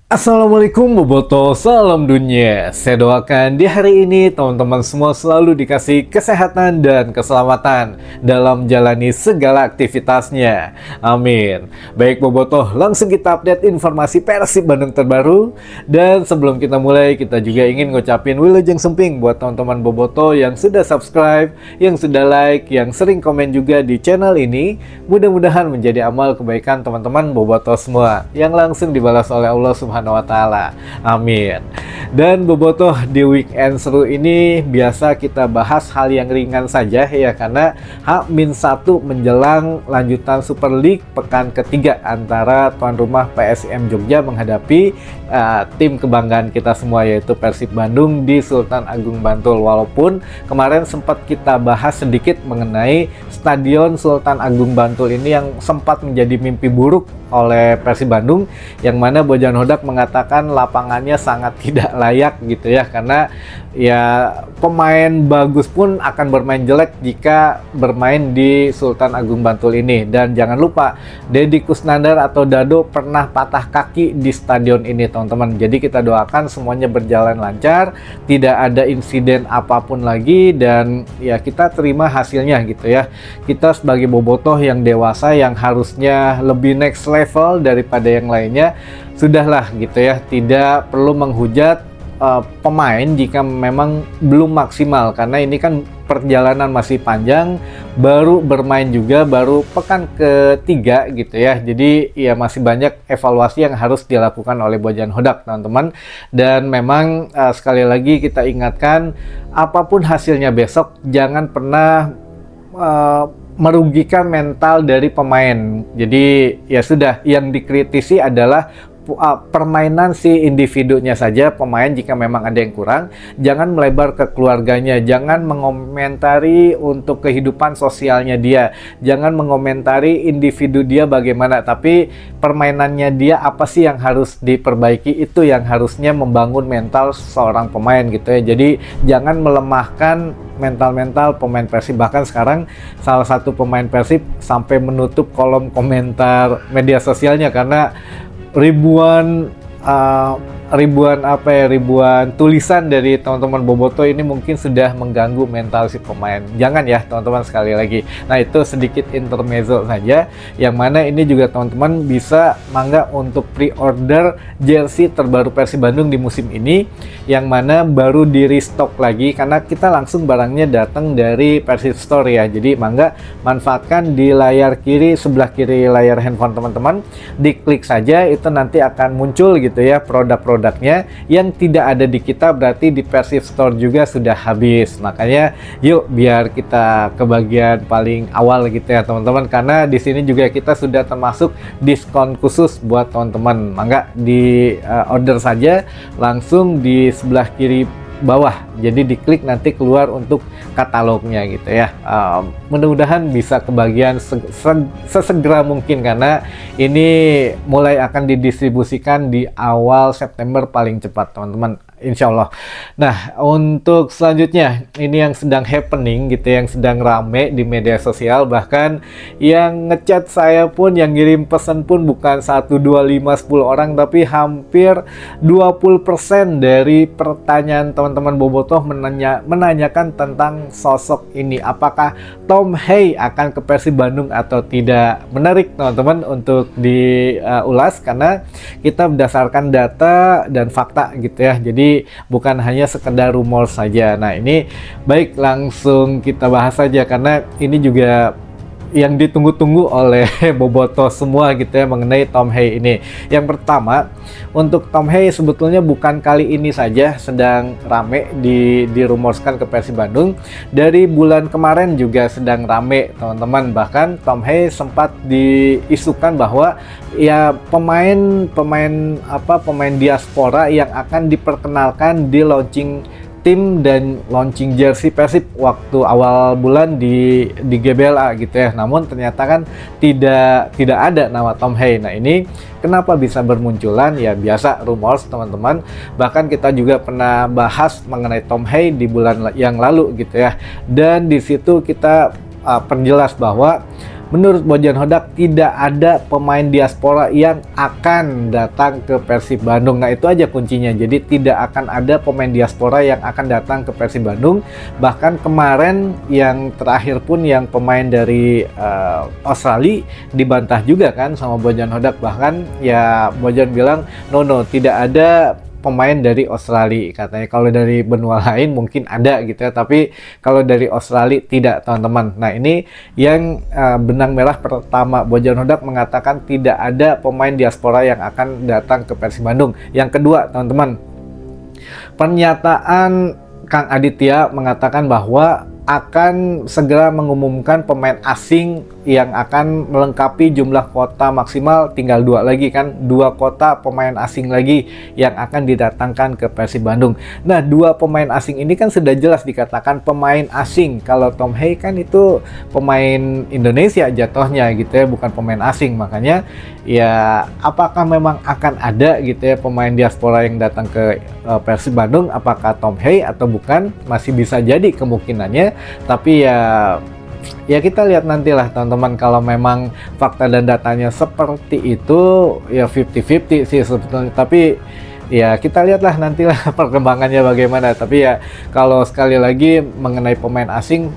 Assalamualaikum Boboto, salam dunia. Saya doakan di hari ini teman-teman semua selalu dikasih kesehatan dan keselamatan dalam menjalani segala aktivitasnya. Amin. Baik Boboto, langsung kita update informasi Persib Bandung terbaru. Dan sebelum kita mulai, kita juga ingin ngucapin wilujeng semping buat teman-teman Boboto yang sudah subscribe, yang sudah like, yang sering komen juga di channel ini. Mudah-mudahan menjadi amal kebaikan teman-teman Boboto semua yang langsung dibalas oleh Allah Subhanahu wa Ta'ala. Amin. Dan Bobotoh, di weekend seru ini biasa kita bahas hal yang ringan saja ya, karena H-1 menjelang lanjutan Super League pekan ketiga antara tuan rumah PSM Jogja menghadapi tim kebanggaan kita semua yaitu Persib Bandung di Sultan Agung Bantul. Walaupun kemarin sempat kita bahas sedikit mengenai Stadion Sultan Agung Bantul ini yang sempat menjadi mimpi buruk oleh Persib Bandung, yang mana Bojan Hodak mengatakan lapangannya sangat tidak layak gitu ya, karena ya pemain bagus pun akan bermain jelek jika bermain di Sultan Agung Bantul ini. Dan jangan lupa Deddy Kusnandar atau Dado pernah patah kaki di stadion ini teman-teman. Jadi kita doakan semuanya berjalan lancar, tidak ada insiden apapun lagi, dan ya kita terima hasilnya gitu ya. Kita sebagai bobotoh yang dewasa yang harusnya lebih next level daripada yang lainnya, sudahlah gitu ya, tidak perlu menghujat pemain jika memang belum maksimal, karena ini kan perjalanan masih panjang, baru bermain juga baru pekan ketiga gitu ya. Jadi ya masih banyak evaluasi yang harus dilakukan oleh Bojan Hodak teman-teman. Dan memang sekali lagi kita ingatkan, apapun hasilnya besok jangan pernah merugikan mental dari pemain. Jadi ya sudah, yang dikritisi adalah permainan si individunya saja, pemain jika memang ada yang kurang, jangan melebar ke keluarganya, jangan mengomentari untuk kehidupan sosialnya dia, jangan mengomentari individu dia bagaimana, tapi permainannya dia apa sih yang harus diperbaiki, itu yang harusnya membangun mental seorang pemain gitu ya. Jadi jangan melemahkan mental pemain Persib. Bahkan sekarang salah satu pemain Persib sampai menutup kolom komentar media sosialnya karena ribuan tulisan dari teman-teman boboto ini mungkin sudah mengganggu mental si pemain. Jangan ya teman-teman, sekali lagi. Nah, itu sedikit intermezzo saja, yang mana ini juga teman-teman bisa mangga untuk pre-order jersey terbaru Persib Bandung di musim ini, yang mana baru di restock lagi karena kita langsung barangnya datang dari Persib Store ya. Jadi mangga manfaatkan di layar kiri, sebelah kiri layar handphone teman-teman, diklik saja, itu nanti akan muncul gitu ya produk-produknya. Yang tidak ada di kita berarti di Persib Store juga sudah habis. Makanya yuk biar kita kebagian paling awal gitu ya teman-teman, karena di sini juga kita sudah termasuk diskon khusus buat teman-teman. Mangga di order saja langsung di sebelah kiri bawah, jadi diklik nanti keluar untuk katalognya gitu ya. Mudah-mudahan bisa kebagian sesegera mungkin, karena ini mulai akan didistribusikan di awal September paling cepat teman-teman, insya Allah. Nah, untuk selanjutnya ini yang sedang happening gitu, yang sedang rame di media sosial, bahkan yang ngechat saya pun, yang ngirim pesan pun bukan 1, 2, 5, 10 orang, tapi hampir 20% dari pertanyaan teman-teman bobotoh menanyakan tentang sosok ini, apakah Tom Hey akan ke Persib Bandung atau tidak. Menarik teman-teman untuk diulas, karena kita berdasarkan data dan fakta gitu ya, jadi bukan hanya sekedar rumor saja. Nah, ini baik langsung kita bahas saja, karena ini juga yang ditunggu-tunggu oleh bobotoh semua gitu ya mengenai Tom Hey ini. Yang pertama, untuk Tom Hey sebetulnya bukan kali ini saja sedang rame dirumorskan ke Persib Bandung. Dari bulan kemarin juga sedang rame teman-teman. Bahkan Tom Hey sempat diisukan bahwa ya pemain diaspora yang akan diperkenalkan di launching tim dan launching jersey Persib waktu awal bulan di GBLA gitu ya. Namun ternyata kan tidak ada nama Tom Hey. Nah, ini kenapa bisa bermunculan? Ya biasa rumors teman-teman. Bahkan kita juga pernah bahas mengenai Tom Hey di bulan yang lalu gitu ya. Dan di situ kita perjelas bahwa menurut Bojan Hodak tidak ada pemain diaspora yang akan datang ke Persib Bandung. Nah, itu aja kuncinya. Jadi tidak akan ada pemain diaspora yang akan datang ke Persib Bandung. Bahkan kemarin yang terakhir pun yang pemain dari Australia dibantah juga kan sama Bojan Hodak. Bahkan ya Bojan bilang no, tidak ada pemain dari Australia, katanya. Kalau dari benua lain mungkin ada gitu ya, tapi kalau dari Australia tidak, teman-teman. Nah, ini yang benang merah pertama. Bojan Hodak mengatakan tidak ada pemain diaspora yang akan datang ke Persib Bandung. Yang kedua, teman-teman, pernyataan Kang Aditya mengatakan bahwa akan segera mengumumkan pemain asing yang akan melengkapi jumlah kuota maksimal. Tinggal 2 lagi kan, 2 kuota pemain asing lagi yang akan didatangkan ke Persib Bandung. Nah, 2 pemain asing ini kan sudah jelas dikatakan pemain asing. Kalau Tom Hey kan itu pemain Indonesia jatuhnya gitu ya, bukan pemain asing. Makanya ya apakah memang akan ada gitu ya pemain diaspora yang datang ke Persib Bandung, apakah Tom Hey atau bukan, masih bisa jadi kemungkinannya. Tapi ya kita lihat nantilah, teman-teman. Kalau memang fakta dan datanya seperti itu, ya 50-50 sih sebetulnya. Tapi ya kita lihatlah nantilah perkembangannya bagaimana. Tapi ya kalau sekali lagi mengenai pemain asing,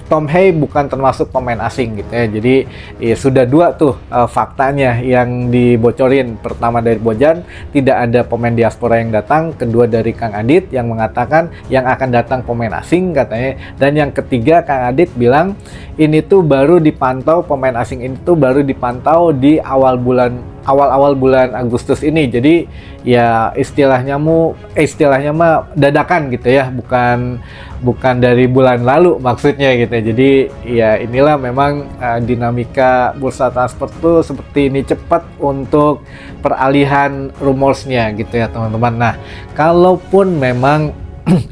Tom Hey bukan termasuk pemain asing gitu ya. Jadi ya sudah 2 tuh faktanya yang dibocorin. Pertama dari Bojan, tidak ada pemain diaspora yang datang. Kedua dari Kang Adit yang mengatakan yang akan datang pemain asing katanya. Dan yang ketiga, Kang Adit bilang ini tuh baru dipantau, pemain asing ini tuh baru dipantau di awal bulan Agustus ini. Jadi ya istilahnya mah dadakan gitu ya, bukan dari bulan lalu maksudnya gitu. Jadi ya inilah memang dinamika bursa transfer tuh seperti ini, cepat untuk peralihan rumorsnya gitu ya, teman-teman. Nah, kalaupun memang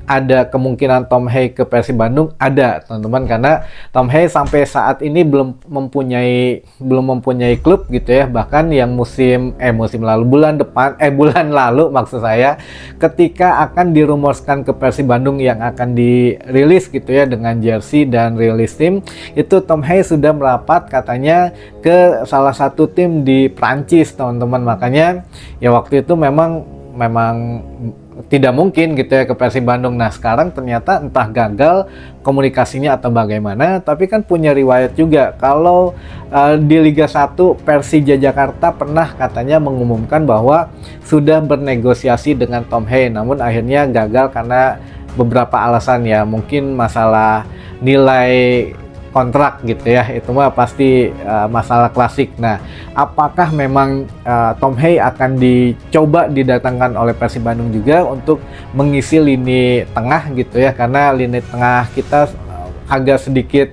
ada kemungkinan Tom Hey ke Persib Bandung, ada, teman-teman, karena Tom Hey sampai saat ini belum mempunyai klub gitu ya. Bahkan yang musim lalu, bulan lalu maksud saya, ketika akan dirumorkan ke Persib Bandung yang akan dirilis gitu ya dengan jersey dan rilis tim, itu Tom Hey sudah merapat katanya ke salah satu tim di Prancis, teman-teman. Makanya ya waktu itu memang tidak mungkin gitu ya ke Persib Bandung. Nah, sekarang ternyata entah gagal komunikasinya atau bagaimana, tapi kan punya riwayat juga kalau di Liga 1 Persija Jakarta pernah katanya mengumumkan bahwa sudah bernegosiasi dengan Tom Hey, namun akhirnya gagal karena beberapa alasan ya, mungkin masalah nilai kontrak gitu ya, itu mah pasti masalah klasik. Nah, apakah memang Tom Hey akan dicoba didatangkan oleh Persib Bandung juga untuk mengisi lini tengah gitu ya, karena lini tengah kita agak sedikit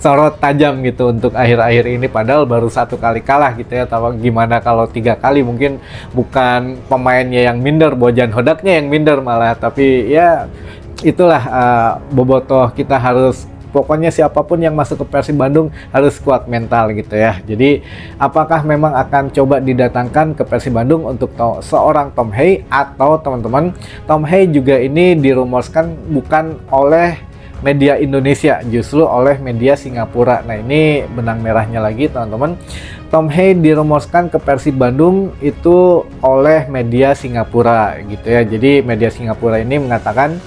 sorot tajam gitu untuk akhir-akhir ini, padahal baru 1 kali kalah gitu ya. Tahu gimana kalau 3 kali, mungkin bukan pemainnya yang minder, Bojan Hodaknya yang minder malah. Tapi ya itulah bobotoh kita harus, pokoknya siapapun yang masuk ke Persib Bandung harus kuat mental gitu ya. Jadi apakah memang akan coba didatangkan ke Persib Bandung untuk seorang Tom Hey, atau teman-teman, Tom Hey juga ini dirumorkan bukan oleh media Indonesia, justru oleh media Singapura. Nah, ini benang merahnya lagi, teman-teman. Tom Hey dirumorkan ke Persib Bandung itu oleh media Singapura gitu ya. Jadi media Singapura ini mengatakan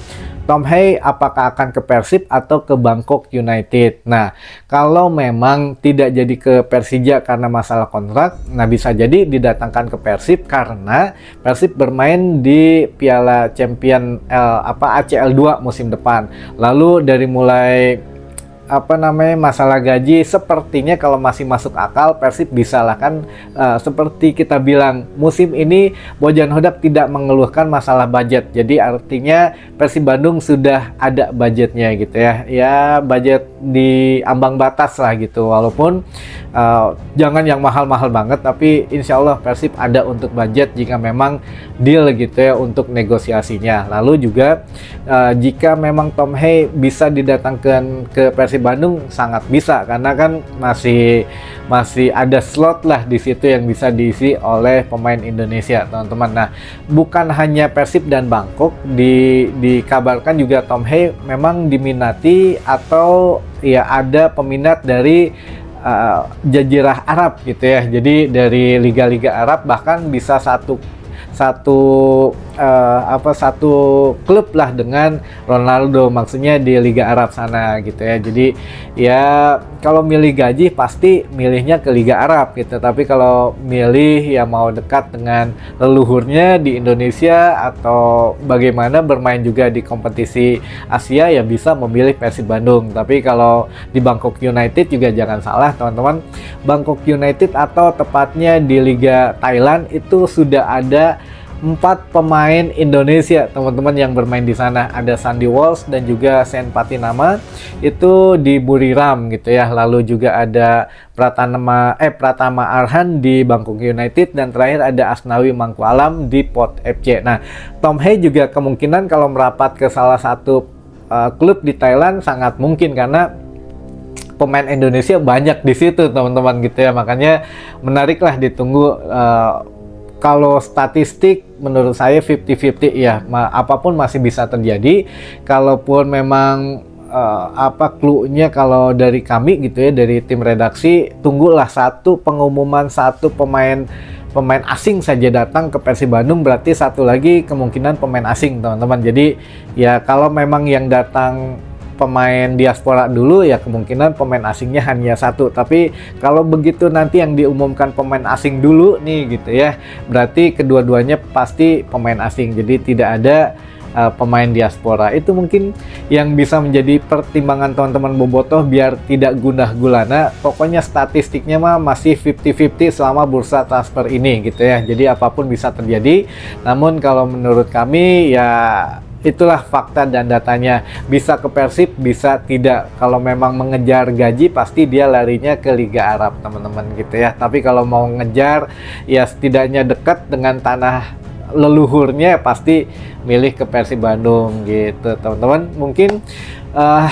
Tom Hey apakah akan ke Persib atau ke Bangkok United. Nah, kalau memang tidak jadi ke Persija karena masalah kontrak, nah bisa jadi didatangkan ke Persib karena Persib bermain di Piala Champion ACL 2 musim depan. Lalu dari mulai masalah gaji, sepertinya kalau masih masuk akal, Persib bisa lah kan, seperti kita bilang musim ini Bojan Hodak tidak mengeluhkan masalah budget, jadi artinya Persib Bandung sudah ada budgetnya gitu ya, budget di ambang batas lah gitu, walaupun jangan yang mahal-mahal banget, tapi insya Allah Persib ada untuk budget jika memang deal gitu ya untuk negosiasinya. Lalu juga jika memang Tom Hey bisa didatangkan ke Persib Persib Bandung sangat bisa, karena kan masih ada slot lah di situ yang bisa diisi oleh pemain Indonesia, teman-teman. Nah, bukan hanya Persib dan Bangkok, dikabarkan juga Tom Hei memang diminati atau ya ada peminat dari Jazirah Arab gitu ya. Jadi dari liga-liga Arab, bahkan bisa satu klub lah dengan Ronaldo, maksudnya di Liga Arab sana gitu ya. Jadi ya kalau milih gaji pasti milihnya ke Liga Arab gitu, tapi kalau milih ya mau dekat dengan leluhurnya di Indonesia atau bagaimana bermain juga di kompetisi Asia, ya bisa memilih Persib Bandung. Tapi kalau di Bangkok United juga jangan salah teman-teman, Bangkok United atau tepatnya di Liga Thailand itu sudah ada 4 pemain Indonesia teman-teman yang bermain di sana. Ada Sandy Walsh dan juga Sen Patinama itu di Buriram gitu ya. Lalu juga ada Pratama Arhan di Bangkok United, dan terakhir ada Asnawi Mangkualam di Port FC. Nah, Tom Hei juga kemungkinan kalau merapat ke salah satu klub di Thailand sangat mungkin, karena pemain Indonesia banyak di situ teman-teman gitu ya. Makanya menariklah ditunggu. Kalau statistik menurut saya 50-50 ya, apapun masih bisa terjadi. Kalaupun memang clue-nya kalau dari kami gitu ya, dari tim redaksi, tunggulah pengumuman satu pemain asing saja datang ke Persib Bandung, berarti satu lagi kemungkinan pemain asing teman-teman. Jadi ya kalau memang yang datang pemain diaspora dulu, ya kemungkinan pemain asingnya hanya satu. Tapi kalau begitu nanti yang diumumkan pemain asing dulu nih gitu ya, berarti kedua-duanya pasti pemain asing, jadi tidak ada pemain diaspora. Itu mungkin yang bisa menjadi pertimbangan teman-teman bobotoh biar tidak gundah gulana. Pokoknya statistiknya mah masih 50-50 selama bursa transfer ini gitu ya. Jadi apapun bisa terjadi. Namun kalau menurut kami ya itulah fakta dan datanya. Bisa ke Persib, bisa tidak. Kalau memang mengejar gaji, pasti dia larinya ke Liga Arab teman-teman gitu ya. Tapi kalau mau ngejar ya setidaknya dekat dengan tanah leluhurnya, pasti milih ke Persib Bandung gitu teman-teman. Mungkin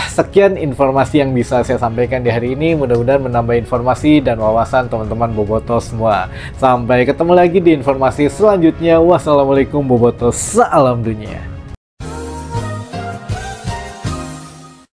sekian informasi yang bisa saya sampaikan di hari ini. Mudah-mudahan menambah informasi dan wawasan teman-teman bobotoh semua. Sampai ketemu lagi di informasi selanjutnya. Wassalamualaikum bobotoh, salam dunia.